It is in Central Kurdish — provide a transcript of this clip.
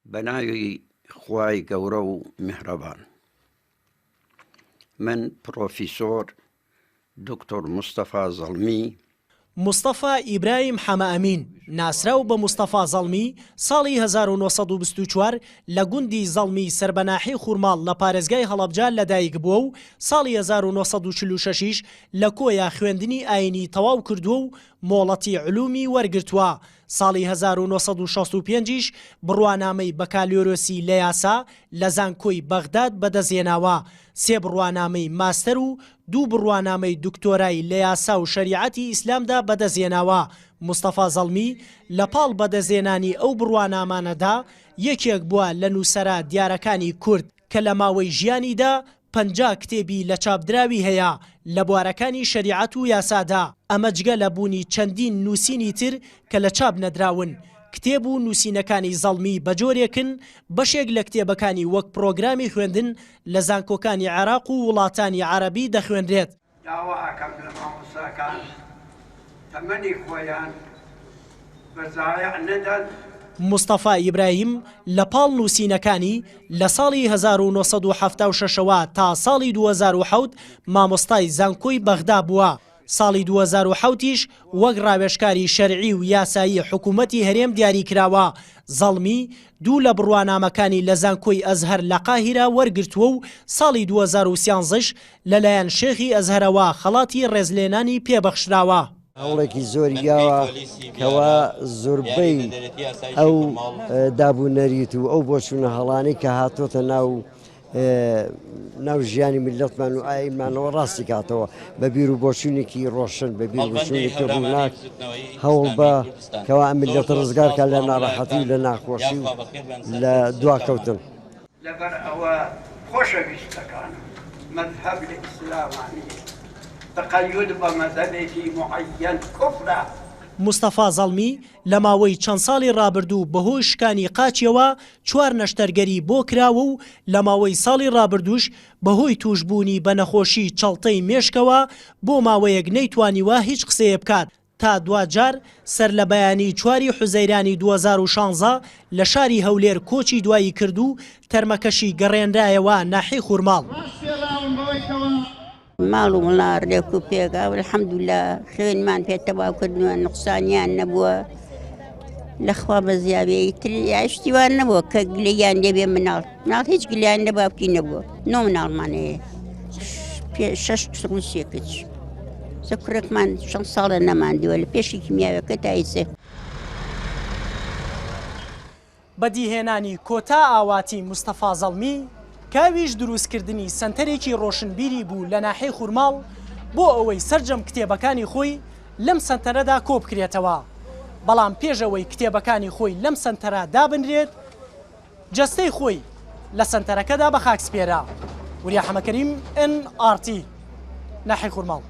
بناوي خواي قورو مهربان. من بروفيسور دكتور مصطفى زلمي مستەفا ئیبراهیم حەمەئەمین ناسراو بە مستەفا زەڵمی ساڵی 1924 لە گوندی زەڵمی سەربەناحی خوورماڵ لە پارێزگای هەڵەبجە لەدایک بووە و ساڵی 1946 لە کۆیا خوێندنی ئاینی تەواو کردووە و مۆڵەتی علومی وەرگرتووە. ساڵی 1965 بڕوانامەی بەکالۆرۆسی لە یاسا لە زانکۆی بەغداد بەدەستهێناوە، 3 بڕوانامەی ماستەر و 2 بڕوانامەی دکتۆرای لە یاسا و شەریعەتی ئیسلامدا بەدەستهێناوە. مستەفا زەڵمی لە پاڵ بەدەستهێنانی ئەو بڕوانامانەدا یەکێک بووە لە نووسەرا دیارەکانی کورد کە لە ماوەی ژیانیدا 50 کتێبی لە چاپدراوی هەیە لە بوارەکانی شەریعەت و یاسادا. ئەمە جگە لە بوونی چەندین نووسینی تر کە لە چاپ نەدراون. کتێب و نووسینەکانی زەڵمی بەجۆرێکن بەشێک لە کتێبەکانی وەک پرۆگرامی خوێندن لە زانکۆکانی عێراق و وڵاتانی عەرەبی دەخوێنرێت. داواکەم لە مامۆستاکان تەمەنی خۆیان بەزایع نەدەن. مستەفا ئیبراهیم لە پاڵ نووسینەکانی لە ساڵی 1976ەوە تا ساڵی 2007 مامۆستای زانکۆی بەغدا بووە. ساڵی 2007یش وەک ڕاوێژکاری شەرعی و یاسایی حکوومەتی هەرێم دیاری کراوە. زەڵمی 2 لە بڕوانامەکانی لە زانکۆی ئەزهەر لە قاهیرە وەرگرتووە و ساڵی 2013ش لەلایەن شێخی ئەزهەرەوە خەڵاتی ڕێزلێنانی پێبەخشراوە. هەوڵێکی زۆریاوە کەوا زۆربەی ئەو دابوونەریت و ئەو بۆچوونە هەڵانی کە هاتۆتە ناو ژیانی میلەتمان و ئایمانەوە ڕاستی کاتەوە بە بیر و بۆچوونێکی ڕۆشن بە بیر بۆچوونێکی ڕووناک هەوڵ بە کەوا ئەم میلەت ڕزگارکە لە ناڕەحەتی و لە ناخۆشی و لە دواکەوتن. لەبەر ئەوە خۆشەویستەکان مەذهب لە ئیسلامانی تقەید بە مەذهبێکی معەیەن کوفرە. مستەفا زەڵمی لە ماوەی چەند ساڵی ڕابردوو بەهۆی شکانی قاچیەوە 4 نەشتەرگەری بۆ کراوە و لە ماوەی ساڵی ڕابردووش بەهۆی توشبوونی بە نەخۆشی چەڵتەی مێشکەوە بۆ ماوەیەک نەیتوانیوە هیچ قسەیە بکات تا دوجار سەر لە بەیانی 4 حوزەیرانی 2016 لە شاری هەولێر کۆچی دوایی کرد و تەرمەکەشی گەڕێنرایەوە ناحی خوورماڵ. ماڵ و مڵار لێک و پێکا الحەمدوللا خوێنمان پێتەواو کردووە نوقسانیان نەبووە لەخوا بە زیاوەیە تر یاشتیوان نەبووە کە گلەیان لێبێ مناڵ هیچ گلیان لە باوکی نەبووە. 9 مناڵمانەیە 6 ڕوسیەکەچ کوڕێکمان 6 ساڵە نەماندووە لە پێشی کیمیاوەکە تا ئیسێ. بەدیهێنانی کۆتا ئاواتی مستەفا زەڵمی کاویش دروستکردنی سنتەرێکی ڕۆشنبیری بوو لە ناحەی خوورماڵ بۆ ئەوەی سەرجەم کتێبەکانی خۆی لەم سنتەرەدا کۆ بکرێتەوە. بەڵام پێشەوەی کتێبەکانی خۆی لەم سنتەرە دابنرێت جەستەی خۆی لە سنتەرەکەدا بە خاکسپێرە. وریا حەمەکەریم NRT ناحەی خوورماڵ.